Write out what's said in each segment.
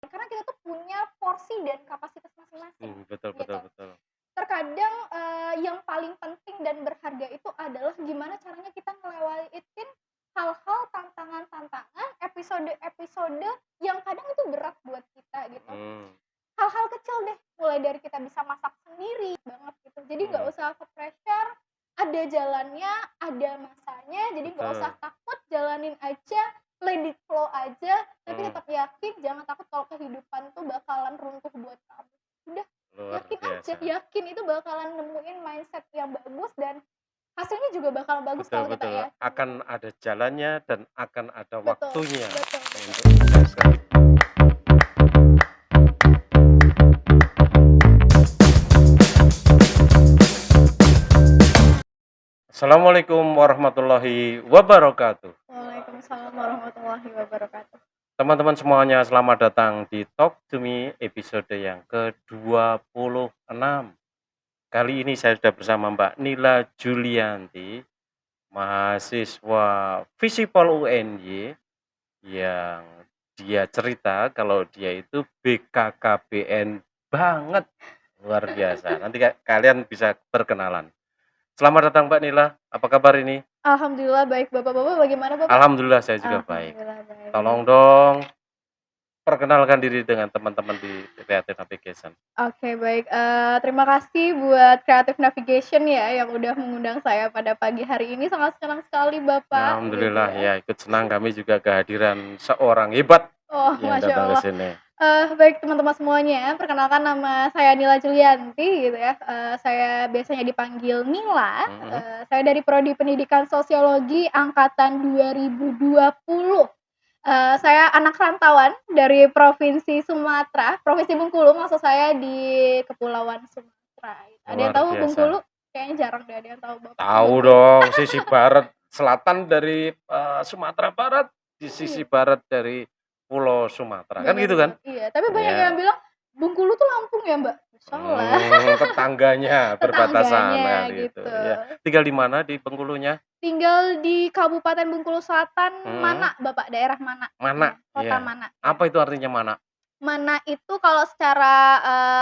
karena kita tuh punya porsi dan kapasitas masing-masing, Betul betul gitu. betul. Terkadang, yang paling penting dan berharga itu adalah gimana caranya kita ngelewatin hal-hal, tantangan-tantangan, episode-episode yang kadang itu berat buat kita gitu. Mhm, Hal-hal kecil deh, mulai dari kita bisa masak sendiri banget gitu. Jadi nggak mhm, usah ke-pressure, ada jalannya, ada masanya, jadi nggak usah betul, takut, jalanin aja, let it flow aja, tapi mhm, tetap yakin, jangan takut kalau kehidupan tuh bakalan runtuh buat kamu. Udah, luar yakin aja, biasa. yakin itu bakalan nemuin mindset yang bagus dan hasilnya juga bakal bagus Betul kalau kita betul, yakin. akan ada jalannya dan akan ada Betul, waktunya betul, betul. untuk sukses. Assalamualaikum warahmatullahi wabarakatuh. Waalaikumsalam warahmatullahi wabarakatuh. Teman-teman semuanya, selamat datang di Talk to Me episode yang ke-26. Kali ini saya sudah bersama Mbak Nila Julianti, mahasiswa Visipol UNY, yang dia cerita kalau dia itu BKKBN banget, luar biasa. Nanti kalian bisa berkenalan. Selamat datang Mbak Nila, apa kabar ini? Alhamdulillah baik, Bapak-bapak bagaimana Bapak? Alhamdulillah saya juga baik. Alhamdulillah Tolong baik. dong perkenalkan diri dengan teman-teman di Creative Navigation. Oke baik, terima kasih buat Creative Navigation ya yang udah mengundang saya pada pagi hari ini, sangat senang sekali Bapak, gitu Alhamdulillah ya. ya, ikut senang kami juga kehadiran seorang hebat Oh, yang Masya datang ke Allah. sini. Baik teman-teman semuanya, perkenalkan nama saya Nila Julianti gitu ya, saya biasanya dipanggil Nila, Mhm. saya dari Prodi Pendidikan Sosiologi angkatan 2020. Saya anak rantauan dari Provinsi Sumatera, Provinsi Bengkulu maksud saya di Kepulauan Sumatera gitu. Ada yang Luar tahu Bengkulu? biasa. Kayaknya jarang deh ada yang tahu Tahu Bengkulu. dong, sisi barat selatan dari, Sumatera Barat, di sisi Iya. barat dari Pulau Sumatera, kan Bener gitu kan? banget, iya. Tapi banyak yang Ya, bilang, Bengkulu tuh Lampung ya, Mbak? Salah. tetangganya, berbatasan Tetangganya kali itu, gitu. ya. Tinggal di mana di Bengkulunya? Tinggal di Kabupaten Bengkulu Selatan, Mhm, Mana, Bapak, daerah Mana. mana? Iya, kota Iya. Mana, ya. Apa itu artinya mana? Mana itu kalau secara,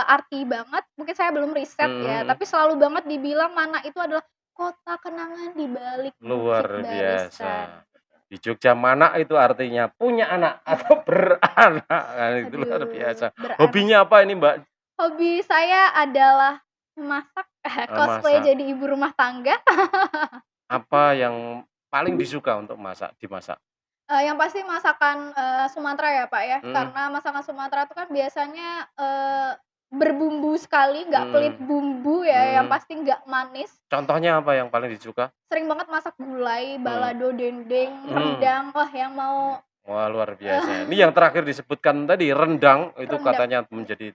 arti banget, mungkin saya belum riset Mhm ya, mhm. tapi selalu banget dibilang Mana itu adalah kota kenangan di balik Luar Bukit Barisan. biasa. Di Jogja mana itu artinya punya anak atau beranak, kan itu luar Aduh, biasa. beranak. Hobinya apa ini, Mbak? Hobi saya adalah memasak, cosplay Masak. jadi ibu rumah tangga. Apa yang paling disuka untuk dimasak? Yang pasti masakan, Sumatera ya, Pak, ya. Mhm Karena masakan Sumatera itu kan biasanya, berbumbu sekali, nggak pelit mhm bumbu ya, yang mhm. pasti nggak manis. Contohnya apa yang paling disuka? Sering banget masak gulai, Mhm balado, dendeng, mhm. rendang, wah yang mau, Wah, luar biasa. Ini eee, yang terakhir disebutkan tadi rendang, itu rendang. katanya menjadi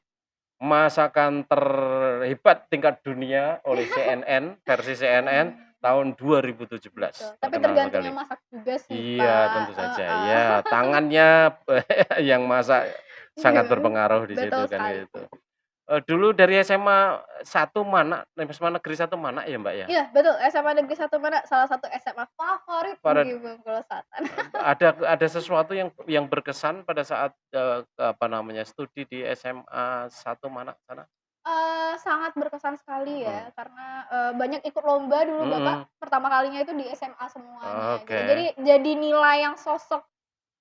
masakan terhebat tingkat dunia oleh CNN, versi CNN tahun 2017. Betul, tapi Terkenal tergantung sekali. yang masak juga sih, Iya, Pak, tentu saja. heeh. Ya, tangannya yang masak sangat Iya, berpengaruh di betul situ kan sekali. gitu. Dulu dari SMA 1 mana, SMA Negeri 1 mana ya, Mbak, ya? Iya, betul, SMA Negeri 1 Mana, salah satu SMA favorit Pada di Bengkulu Selatan. ada sesuatu yang berkesan pada saat, apa namanya, studi di SMA 1 mana sana? Sangat berkesan sekali Mhm ya, karena, banyak ikut lomba dulu Bapak, mhm. pertama kalinya itu di SMA semuanya gitu. Oke, Jadi nilai yang sosok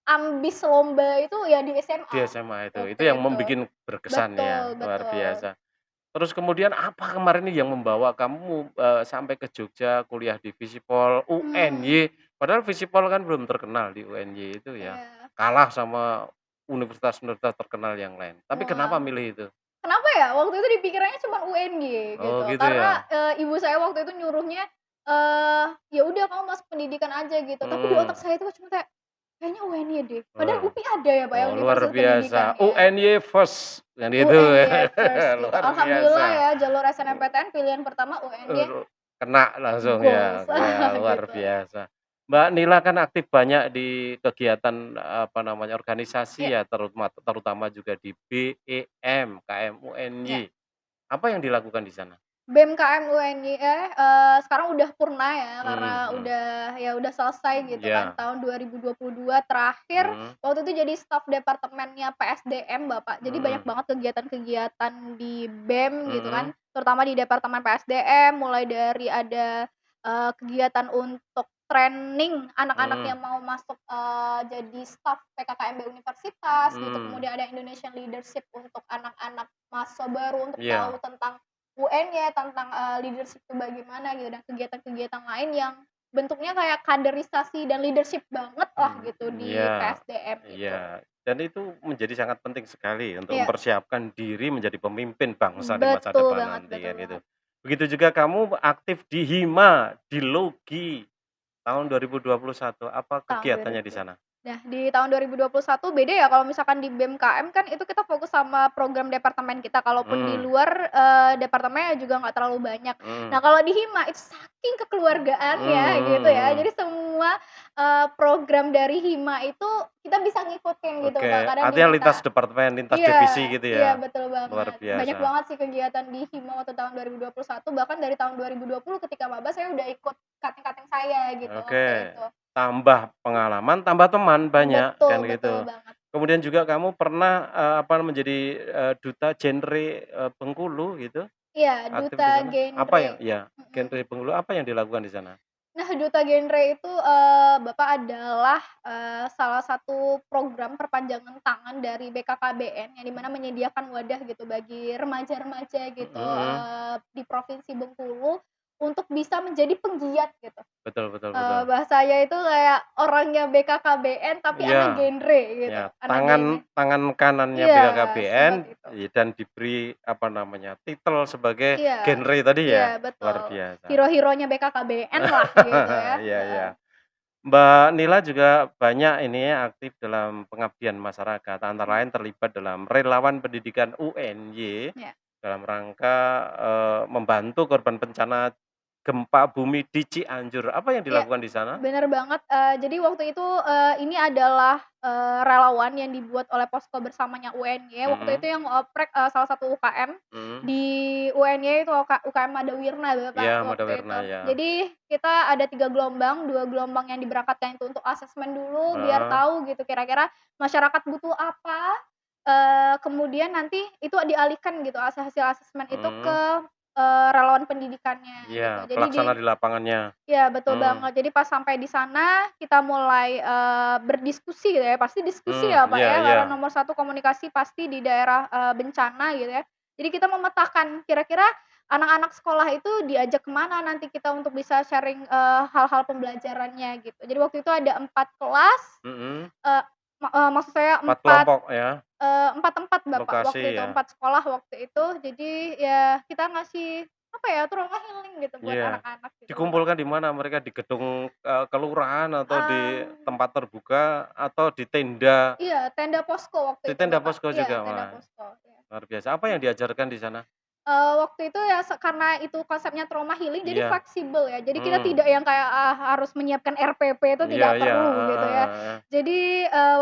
ambis lomba itu ya di di SMA, SMA itu waktu yang itu. membikin berkesan ya, Betul, luar betul. biasa. Terus kemudian apa kemarin nih yang membawa kamu, sampai ke Jogja kuliah di Visipol Mmm, UNY, padahal Visipol kan belum terkenal di UNY itu ya, iya. kalah sama universitas-universitas terkenal yang lain. Tapi kenapa Wah, milih itu? kenapa ya? Waktu itu dipikirnya cuma UNY Oh gitu, gitu karena, ya? ibu saya waktu itu nyuruhnya, "Ya udah kamu masuk pendidikan aja," gitu. Tapi di otak Mhm, saya itu cuma kayak, "Kayaknya UNY deh." Padahal oh. UPI ada ya, Pak, ya, Oh luar Universitas biasa, Pendidikannya. UNY first, kan itu ya, UNY first gitu. luar Alhamdulillah biasa. ya jalur SNMPTN pilihan pertama UNY Kena langsung ya, goals ya luar gitu. biasa. Mbak Nila kan aktif banyak di kegiatan, apa namanya, organisasi Iya, ya, terutama juga di BEM, iya. KMUNY. Apa yang dilakukan di sana? BMKM UNY sekarang udah purna ya, karena Mhm. udah selesai gitu kan Iya. tahun 2022 terakhir, Mhm. waktu itu jadi staf departemennya PSDM Bapak. Jadi banyak Mhm. banget kegiatan-kegiatan di BEM gitu kan, Mhm. terutama di departemen PSDM, mulai dari ada, kegiatan untuk training anak-anak Mhm. yang mau masuk, jadi staf PKKMB universitas gitu, Mmm. kemudian ada Indonesian Leadership untuk anak-anak mahasiswa baru untuk tahu Iya. tentang UN-nya, tentang, leadership itu bagaimana gitu, dan kegiatan-kegiatan lain yang bentuknya kayak kaderisasi dan leadership banget lah gitu di Iya, PSDM itu. iya. Dan itu menjadi sangat penting sekali untuk Iya, mempersiapkan diri menjadi pemimpin bangsa di masa betul depan banget nanti betul kan gitu. banget. Begitu juga kamu aktif di HIMA, di Logi tahun 2021, apa Tahun kegiatannya di 2000 sana? Nah, di tahun 2021 beda ya kalau misalkan di BMKM kan itu kita fokus sama program departemen kita, kalaupun di Mmm. luar, departemennya juga nggak terlalu banyak. Nah, Mhm. kalau di Hima itu saking kekeluargaannya gitu ya, Mhm. jadi semua, program dari Hima itu kita bisa ngikutin gitu, Kak, Oke, kadang artinya lintas diminta. departemen, lintas divisi Iya gitu iya, ya? betul Luar banget. Banyak biasa. banget sih kegiatan di Hima waktu tahun 2021, bahkan dari tahun 2020 ketika maba saya udah ikut kating-kating saya gitu waktu Oke, itu. tambah pengalaman, tambah teman banyak Betul kan betul gitu. banget. Kemudian juga kamu pernah, menjadi, duta genre, Bengkulu gitu, Iya, aktif duta di sana? Apa genre. yang iya, Mhm. genre Bengkulu apa yang dilakukan di sana? Nah, duta genre itu, Bapak adalah, salah satu program perpanjangan tangan dari BKKBN yang di mana menyediakan wadah gitu bagi remaja-remaja gitu, Mhm, di Provinsi Bengkulu untuk bisa menjadi penggiat gitu. betul, betul, betul. Bahasanya itu kayak orangnya BKKBN tapi Iya, anak genre ya, gitu, anak tangan genre. tangan kanannya Iya, BKKBN, seperti itu. dan diberi apa namanya, titel sebagai Iya genre tadi iya, ya? Luar betul. biasa. Hero-heronya BKKBN lah gitu ya, Iya, iya. heeh. Mbak Nila juga banyak ini ya, aktif dalam pengabdian masyarakat, antara lain terlibat dalam relawan pendidikan UNY Ya. dalam rangka, membantu korban bencana gempa bumi di Cianjur. Apa yang Iya, dilakukan di sana? bener banget, jadi waktu itu, ini adalah, relawan yang dibuat oleh posko bersamanya UNY, waktu itu Mhm, yang ngoprek, salah satu UKM mhm. di UNY itu UKM Madawirna Bapak, Iya, waktu Madawirna itu. ya. Jadi kita ada 3 gelombang, 2 gelombang yang diberangkatkan itu untuk asesmen dulu biar Heeh, tahu gitu kira-kira masyarakat butuh apa, kemudian nanti itu dialihkan gitu hasil asesmen itu mhm. ke, relawan pendidikannya Iya, gitu. Jadi pelaksana di lapangannya. iya, betul Mhm, banget. Jadi pas sampai di sana kita mulai, berdiskusi gitu ya, pasti diskusi ya, Pak, iya, ya, iya. karena nomor satu komunikasi pasti di daerah, bencana gitu ya. Jadi kita memetakan kira-kira anak-anak sekolah itu diajak ke mana nanti kita untuk bisa sharing, hal-hal pembelajarannya gitu. Jadi waktu itu ada 4 kelas, Mhm, eee, maksud saya 4 kelompok ya, 4 tempat, Bapak, lokasi waktu itu, ya. 4 sekolah waktu itu. Jadi ya kita ngasih, apa ya, trauma healing gitu buat Iya. anak-anak gitu, Bapak. Dikumpulkan di mana? Mereka di gedung, kelurahan atau di Mmm, tempat terbuka atau di tenda? iya, tenda posko waktu Di itu, tenda Bapak. posko Iya, juga? tenda Wah, posko, iya. luar biasa. Apa yang diajarkan di sana? Waktu itu ya karena itu konsepnya trauma healing jadi Iya, fleksibel ya. Jadi kita tidak mmm, yang kayak, harus menyiapkan RPP itu iya, tidak iya, perlu heeh, gitu ya. heeh, heeh. Jadi,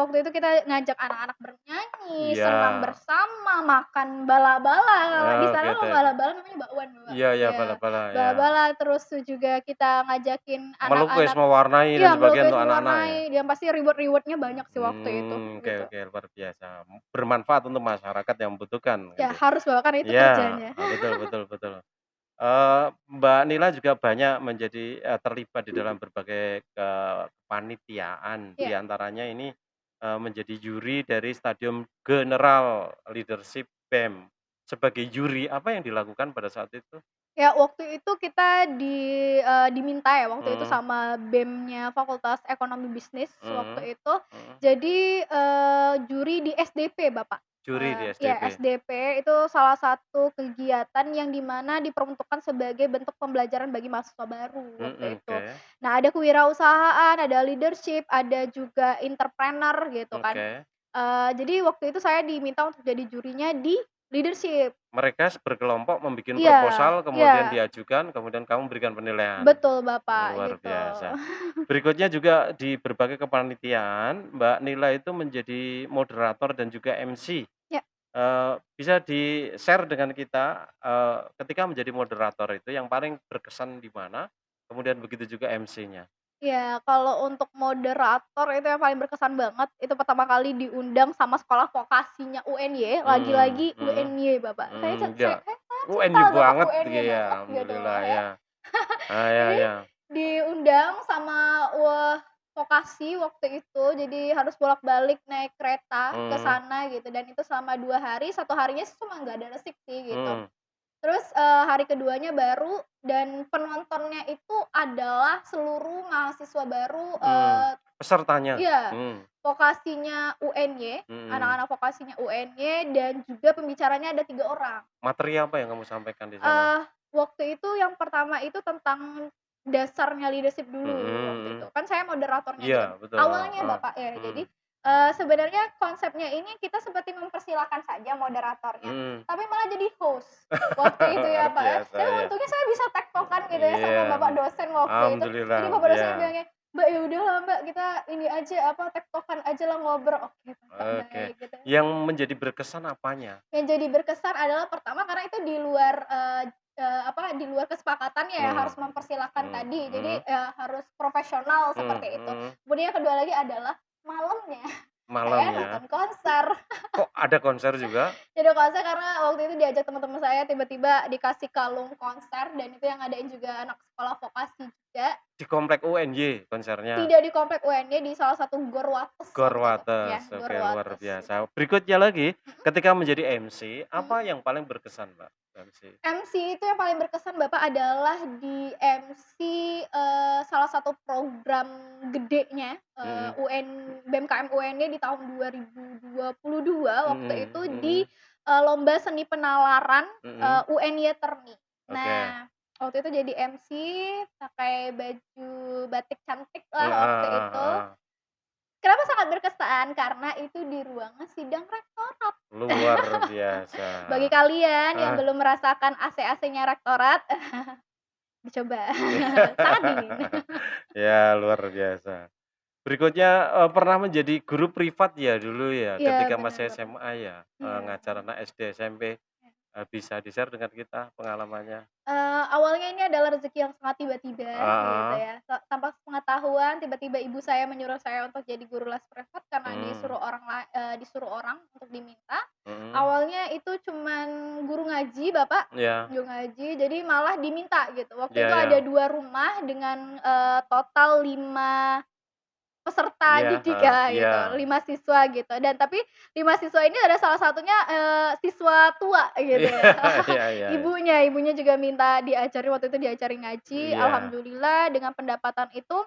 waktu itu kita ngajak anak-anak bernyanyi, Iya, senam bersama, makan bala-bala, kalau di sana gitu. mah bala-bala namanya bakwan, Bapak. Iya, iya, Iya, bala-bala, ya. bala-bala, terus juga kita ngajakin Melukis, anak-anak, mewarnai dan iya, sebagainya melukis, untuk anak-anak ya? mewarnai, yang pasti reward-nya banyak sih waktu itu, Oke, gitu. oke, luar biasa. Bermanfaat untuk masyarakat yang membutuhkan Ya gitu. harus Bapak, karena itu Iya, kerjanya. betul, betul, betul. Mbak Nila juga banyak menjadi, terlibat di dalam berbagai kepanitiaan, di Iya. antaranya ini, menjadi juri dari Stadium General Leadership BEM. Sebagai juri, apa yang dilakukan pada saat itu? Ya, waktu itu kita diminta ya waktu itu Mhm, sama BEM-nya Fakultas Ekonomi Bisnis mhm, waktu itu, mhm. jadi, juri di SDP, Bapak. Juri di Iya, SDP? SDP itu salah satu kegiatan yang di mana diperuntukkan sebagai bentuk pembelajaran bagi mahasiswa baru Mhm, waktu itu. oke, Nah, ada kewirausahaan, ada leadership, ada juga entrepreneur gitu kan. oke. Jadi waktu itu saya diminta untuk jadi jurinya di leadership. Mereka berkelompok membuat Iya proposal, iya. kemudian diajukan, kemudian kamu berikan penilaian. Betul, Bapak, Luar gitu. biasa. Berikutnya juga di berbagai kepanitiaan, Mbak Nila itu menjadi moderator dan juga MC. Ya, Bisa di-share dengan kita, ketika menjadi moderator itu yang paling berkesan di mana? Kemudian begitu juga MC-nya? Ya, kalau untuk moderator itu yang paling berkesan banget, itu pertama kali diundang sama sekolah vokasinya UNY, lagi-lagi Mhm, UNY, Bapak. ya. Saya sangat cinta UNY sama banget UNY ya, banget gitu alhamdulillah loh ya. ya. Ah, ya Jadi ya. diundang sama vokasi waktu itu, jadi harus bolak-balik naik kereta ke Mmm, sana gitu dan itu selama 2 hari, 1 harinya sih cuma nggak ada resik sih gitu. mhm, Terus, hari keduanya baru dan penontonnya itu adalah seluruh mahasiswa baru, mmm. Pesertanya? iya, vokasinya UNY, Mhm. anak-anak vokasinya UNY dan juga pembicaranya ada 3 orang. Materi apa yang kamu sampaikan di sana? Eee, Waktu itu yang pertama itu tentang dasarnya leadership Mhm dulu waktu itu. mhm. Kan saya moderatornya Iya nih, betul, awalnya heeh, Bapak ya. mhm, Jadi, sebenarnya konsepnya ini kita seperti mempersilahkan saja moderatornya, mhm. tapi malah jadi host waktu itu Luar ya, Pak, ya. biasa Dan ya. untungnya saya bisa tektokan gitu ya sama Iya, bapak dosen waktu itu. alhamdulillah, Jadi bapak dosennya iya. bilangnya, "Mbak, ya udahlah Mbak, kita ini aja, apa, tektokan aja lah, ngobrol." Oke, Kakak, Oke, baik gitu. yang menjadi berkesan apanya? Yang jadi berkesan adalah pertama karena itu di luar, di luar kesepakatannya ya Mmm, harus mempersilahkan mhm tadi. Jadi, mhm, harus profesional mhm seperti itu. mhm. Kemudian yang kedua lagi adalah malamnya Malam saya ya? nonton konser. Kok ada konser juga? Jadi konser karena waktu itu diajak teman-teman saya tiba-tiba dikasih kalung konser dan itu yang ngadain juga anak sekolah vokasi juga. Di komplek UNY konsernya? Tidak di komplek UNY, di salah satu Gor Wates waktu itu. Ya, Gorwates, Gor oke luar Wates biasa. gitu. Berikutnya lagi, Mhm ketika menjadi MC, mhm. apa yang paling berkesan, Mbak, MC? MC itu yang paling berkesan Bapak adalah di MC, salah satu program gedenya, Mhm, BMKM UNY di tahun 2022 waktu itu mhm di, mhm lomba seni penalaran, mhm, UNY Terni. oke. Nah, waktu itu jadi MC, pakai baju batik cantik Heeh lah waktu heeh itu. heeh. Kenapa sangat berkesan? Karena itu di ruangan sidang rektorat. Luar biasa. Bagi kalian yang Ah. belum merasakan AC-AC-nya rektorat, dicoba, sangat dingin. Ya, luar biasa. Berikutnya, pernah menjadi guru privat ya dulu ya, Iya ketika bener masih Bapak, SMA ya, iya, ngajar anak SD, SMP, bisa di-share dengan kita pengalamannya? awalnya ini adalah rezeki yang sangat tiba-tiba gitu Heeh, ya, tanpa sepengetahuan tiba-tiba ibu saya menyuruh saya untuk jadi guru les privat karena mmm, disuruh orang untuk diminta. mhm, Awalnya itu cuman guru ngaji Bapak, iya guru ngaji jadi malah diminta gitu. Waktu iya itu iya ada 2 rumah dengan, total 5 peserta iya, didik heeh, ya iya gitu, 5 siswa gitu dan tapi 5 siswa ini ada salah satunya, siswa tua gitu iya ya. iya iya iya Ibunya juga minta waktu itu diajari ngaji, iya, alhamdulillah dengan pendapatan itu,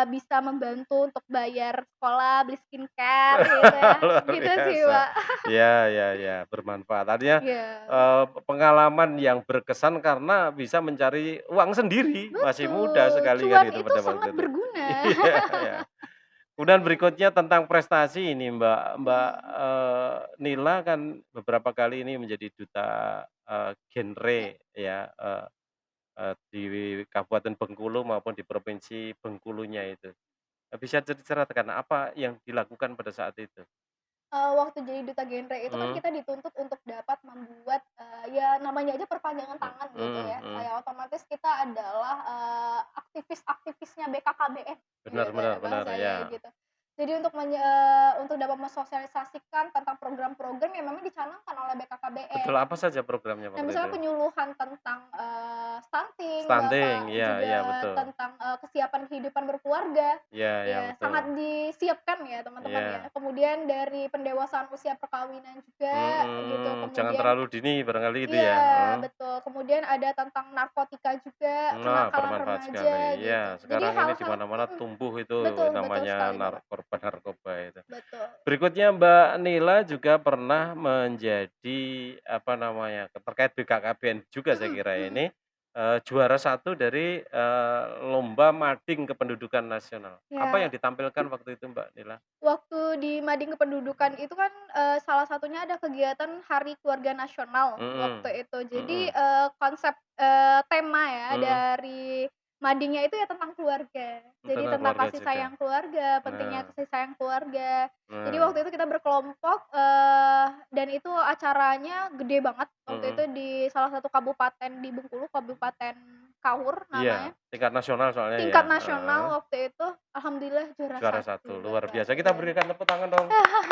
bisa membantu untuk bayar sekolah, beli skincare gitu ya, luar gitu sih, biasa. Pak. Iya iya iya, bermanfaat. Artinya, Iya, pengalaman yang berkesan karena bisa mencari uang sendiri, masih muda betul, sekali kan cuan itu itu pada waktu sangat itu. berguna. Iya iya. Kemudian berikutnya tentang prestasi ini Mbak Mbak, Mhm, Nila kan beberapa kali ini menjadi duta, genre ya. ya, di Kabupaten Bengkulu maupun di Provinsi Bengkulunya itu. Bisa ceritakan apa yang dilakukan pada saat itu? Waktu jadi duta genre itu kan Mmm, kita dituntut untuk dapat membuat, ya namanya aja perpanjangan tangan gitu ya, mhm, kayak otomatis kita adalah, aktivis-aktivisnya BKKBN benar gitu ya benar benar, bahasanya ya. gitu. Jadi untuk dapat mensosialisasikan tentang program-program yang memang dicanangkan oleh Betul, BKKBN. apa saja programnya Nah, waktu itu? misalnya penyuluhan tentang, stunting Stunting, Bapak, iya iya juga betul. tentang, kesiapan kehidupan berkeluarga. Iya iya Ya, betul. sangat disiapkan ya teman-teman ya. Iya, Kemudian dari pendewasaan usia perkawinan juga gitu, jangan kemudian terlalu dini barangkali gitu ya? iya, Heeh. betul. Kemudian ada tentang narkotika juga, Nah, kenakalan bermanfaat sekali. remaja Iya, gitu. Jadi sekarang ini di hal-hal mana-mana tumbuh itu betul betul namanya sekali Bapak, narkoba itu. betul. Berikutnya Mbak Nila juga pernah menjadi, apa namanya, terkait BKKBN juga saya Mhm kira mhm. ini, juara satu dari, lomba mading kependudukan nasional. Apa yang Ya. ditampilkan waktu itu Mbak Nila? Waktu di Mading Kependudukan itu kan, salah satunya ada kegiatan Hari Keluarga Nasional Mhm waktu itu. Jadi, mhm konsep, tema ya mhm, dari Madingnya itu ya tentang keluarga. Jadi tentang tentang keluarga kasih juga. sayang keluarga, pentingnya Nah kasih sayang keluarga. Jadi nah, waktu itu kita berkelompok, dan itu acaranya gede banget waktu itu Mhm. di salah satu kabupaten di Bengkulu, Kabupaten Kaur Iya, namanya. tingkat nasional soalnya ya, Tingkat nasional heeh. waktu itu alhamdulillah juara Juara 1, 1 luar Bapak, biasa. Kita iya. berikan tepuk tangan dong.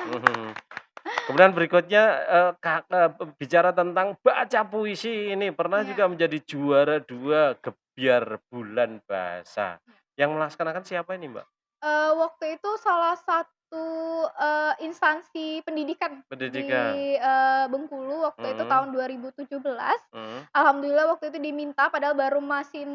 Mhm. Kemudian berikutnya, bicara tentang baca puisi ini, pernah Iya, juga menjadi juara 2 Gebyar Bulan Bahasa. Yang melaksanakan siapa ini, Mbak? waktu itu salah satu, instansi pendidikan Pendidikan? di, Bengkulu waktu itu Mhm, tahun 2017. mhm. Alhamdulillah waktu itu diminta padahal baru masih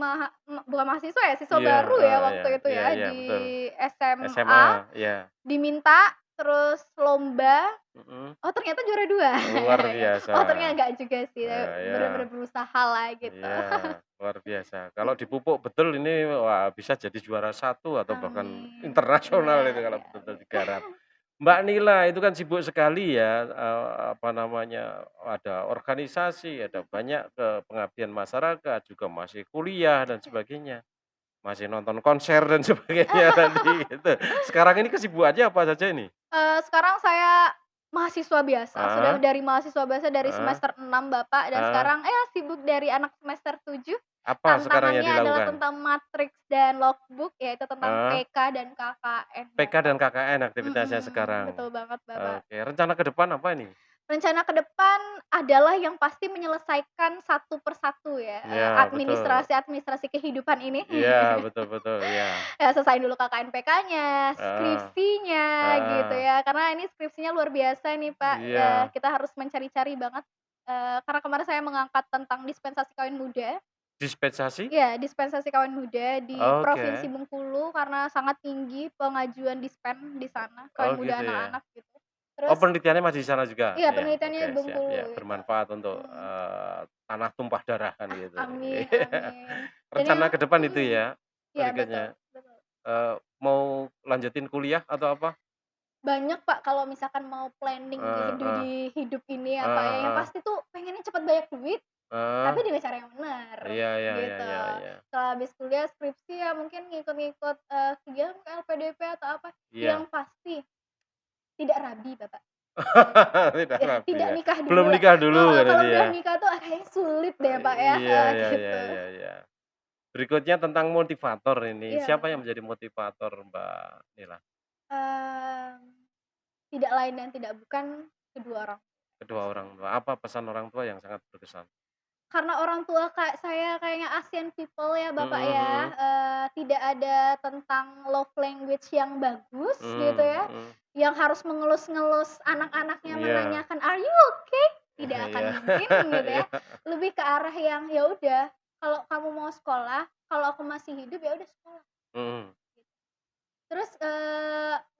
bukan mahasiswa ya, siswa Iya, baru ya iya, waktu itu iya, ya iya, di betul. SMA, SMA, iya, diminta terus lomba. mhm. Oh ternyata juara 2 Luar ya. biasa. Oh ternyata enggak juga sih, Ya. bener-bener berusaha lah gitu. Iya, luar biasa. Kalau dipupuk betul ini, wah bisa jadi juara 1 atau bahkan Amin. Iya, internasional itu kalau iya, betul-betul amin. digarap. Mbak Nila itu kan sibuk sekali ya, apa namanya, ada organisasi, ada banyak pengabdian masyarakat, juga masih kuliah dan Iya. sebagainya, masih nonton konser dan sebagainya tadi gitu. Sekarang ini kesibukannya apa saja ini? Sekarang saya mahasiswa biasa, sudah Ah, dari mahasiswa biasa dari ah, semester 6 Bapak, dan ah. sekarang ya sibuk dari anak semester 7. Apa sekarang yang Tantangannya adalah dilakukan? tentang matriks dan logbook, yaitu tentang Ah. PK dan KKN PK Bapak. dan KKN aktivitasnya Mhm, sekarang. betul banget Bapak. Oke, rencana ke depan apa ini? Rencana ke depan adalah yang pasti menyelesaikan satu persatu ya, Ya, betul. administrasi kehidupan ini. Iya, betul, betul, iya. Ya selesaiin dulu KKN PK-nya, Heeh, skripsinya gitu heeh. ya, karena ini skripsinya luar biasa nih Pak, Iya, kita harus mencari-cari banget, karena kemarin saya mengangkat tentang dispensasi kawin muda. dispensasi? Iya, dispensasi kawin muda di Provinsi Oke. Bengkulu karena sangat tinggi pengajuan dispen di sana, Oh kawin muda gitu ya. anak-anak gitu. Oh Terus penelitiannya masih di sana juga? iya Iya, penelitiannya oke, siap, Bengkulu ya, gitu. bermanfaat untuk, Mhm. tanah tumpah darah kan Ah, gitu. amin Iya. amin. Dan Rencana yang ke depan itu mhm, ya, iya betul berikutnya, betul. mau lanjutin kuliah atau apa? Banyak Pak kalau misalkan mau planning Heeh, heeh, di hidup ini ya Pak ya, heeh, yang heeh, pasti tuh pengennya cepet banyak duit, heeh. tapi dengan cara yang benar, Iya, iya, iya, gitu. iya, iya. Setelah habis kuliah skripsi ya mungkin ngikut-ngikut, kegiatan LPDP atau apa, yang Iya. pasti tidak rabi Bapak. Tidak Ya rapi tidak ya. nikah Belum dulu lah, nikah dulu heeh, kan kalau tadi udah ya? nikah tuh kayaknya sulit deh Pak ya, Iya, iya, iya, gitu. iya, iya. Berikutnya tentang motivator ini, Iya siapa yang betul. menjadi motivator Mbak Nila? Mmm, tidak lain dan tidak bukan kedua orang Kedua orang pastinya. tua, apa pesan orang tua yang sangat berkesan? Karena orang tua kayak saya kayaknya Asian people ya Mhm, Bapak ya, mhm, tidak ada tentang love language yang bagus gitu mhm, ya, mhm. yang harus mengelus-ngelus anak-anaknya Iya. menanyakan, "Are you okay?" Tidak akan Iya. mungkin gitu ya. Iya. Lebih ke arah yang, "Ya udah, kalau kamu mau sekolah, kalau aku masih hidup ya udah sekolah." Mhm, Terus,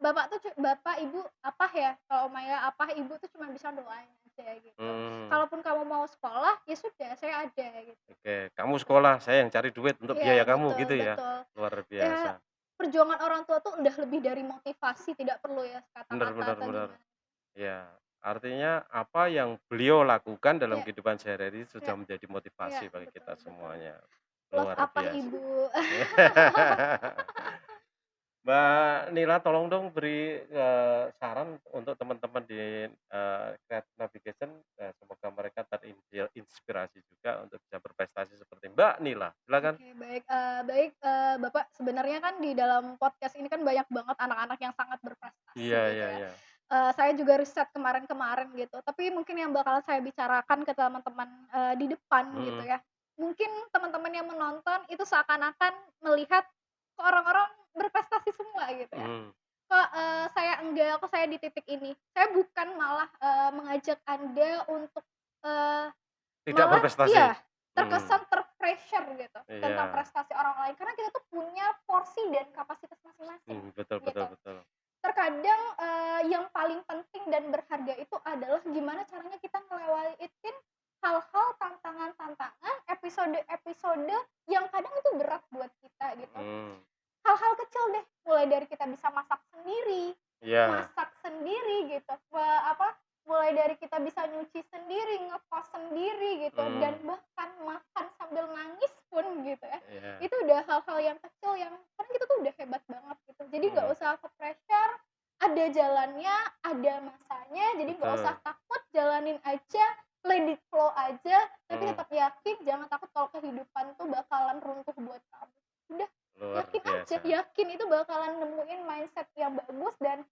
bapak tuh bapak, ibu, apah ya, kalau Maya apah, ibu tuh cuma bisa doain aja gitu. mhm. Kalaupun kamu mau sekolah, ya sudah saya ada gitu. Oke, kamu sekolah, saya yang cari duit untuk Iya biaya kamu betul gitu ya? betul. Luar Ya biasa. perjuangan orang tua tuh udah lebih dari motivasi, tidak perlu ya Bener, kata-kata bener, atau bener. gimana. Ya, artinya apa yang beliau lakukan dalam Iya kehidupan sehari-hari sudah iya menjadi iya, motivasi bagi betul kita betul. semuanya. Love Luar apah biasa. ibu. Mbak Nila tolong dong beri, saran untuk teman-teman di, Creative Navigation, semoga mereka terinspirasi juga untuk bisa berprestasi seperti Mbak Nila. Silakan. Oke baik, baik, Bapak sebenarnya kan di dalam podcast ini kan banyak banget anak-anak yang sangat berprestasi Iya, gitu iya, ya. iya. Saya juga riset kemarin-kemarin gitu, tapi mungkin yang bakal saya bicarakan ke teman-teman, di depan gitu Mhm, ya, mungkin teman-teman yang menonton itu seakan-akan melihat kok orang-orang berprestasi semua gitu ya. mhm. Kok, saya enggak, kok saya di titik ini. Saya bukan malah, mengajak Anda untuk, eee, Tidak malah berprestasi? iya, Mhm, terkesan ter-pressure gitu tentang iya. prestasi orang lain, karena kita tuh punya porsi dan kapasitas masing-masing Betul, betul, gitu. betul. Terkadang, yang paling penting dan berharga itu adalah gimana caranya kita ngelewatin hal-hal, tantangan-tantangan, episode-episode yang kadang itu berat buat kita gitu. Mhm, Hal-hal kecil deh, mulai dari kita bisa iya, masak sendiri gitu, mulai dari kita bisa nyuci sendiri, ngekos sendiri gitu, dan mhm, bahkan makan sambil nangis pun gitu ya. iya, Itu udah hal-hal yang kecil yang kadang kita tuh udah hebat banget gitu. Jadi nggak mhm, usah ke-pressure, ada jalannya, ada masanya, jadi nggak usah Betul. takut, jalanin aja, let it flow aja, tapi Mhm. tetap yakin, jangan takut kalau kehidupan tuh bakalan runtuh buat kamu. Udah, Luar yakin aja, biasa. yakin itu bakalan nemuin mindset yang bagus dan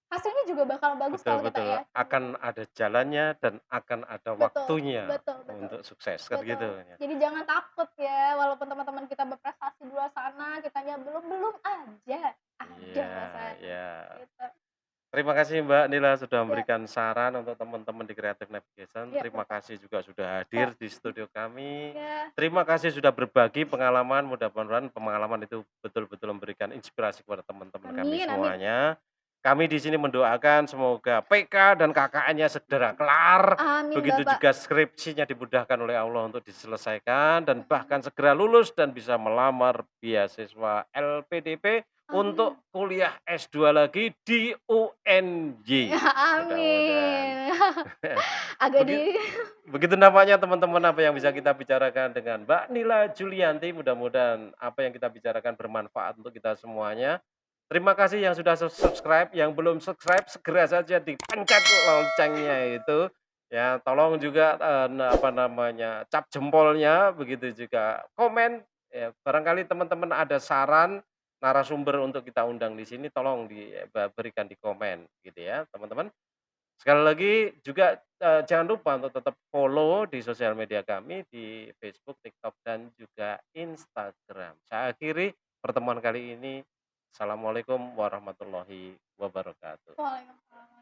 hasilnya juga bakal bagus Betul kalau kita betul. yakin Akan gitu. ada jalannya dan akan ada Betul, waktunya betul, betul, untuk sukses, kan gitu betul. ya. Jadi jangan takut ya, walaupun teman-teman kita berprestasi di luar sana, kitanya belum, belum aja, ada Iya masanya, iya. gitu. Terima kasih Mbak Nila sudah Ya, memberikan saran untuk teman-teman di Creative Navigation. ya Terima betul. kasih juga sudah Ya, hadir di studio kami. ya, Terima kasih sudah berbagi pengalaman, mudah-mudahan pengalaman itu betul-betul memberikan inspirasi kepada teman-teman kami amin, amin. semuanya. Kami di sini mendoakan semoga PK dan KKN-nya segera kelar, Amin begitu Bapak. juga skripsinya dimudahkan oleh Allah untuk diselesaikan dan Amin, bahkan segera lulus dan bisa melamar beasiswa LPDP amin. untuk kuliah S2 lagi di UNY. Ya, Mudah-mudahan. amin. Agak Begi di begitu nampaknya teman-teman apa yang bisa kita bicarakan dengan Mbak Nila Julianti, mudah-mudahan apa yang kita bicarakan bermanfaat untuk kita semuanya. Terima kasih yang sudah subscribe, yang belum subscribe segera saja dipencet loncengnya itu, ya. Tolong juga, apa namanya, cap jempolnya, begitu juga komen, ya. Barangkali teman-teman ada saran narasumber untuk kita undang di sini, tolong berikan di komen, gitu ya, teman-teman. Sekali lagi juga, jangan lupa untuk tetap follow di sosial media kami di Facebook, TikTok, dan juga Instagram. Saya akhiri pertemuan kali ini. Assalamualaikum warahmatullahi wabarakatuh. Waalaikumsalam.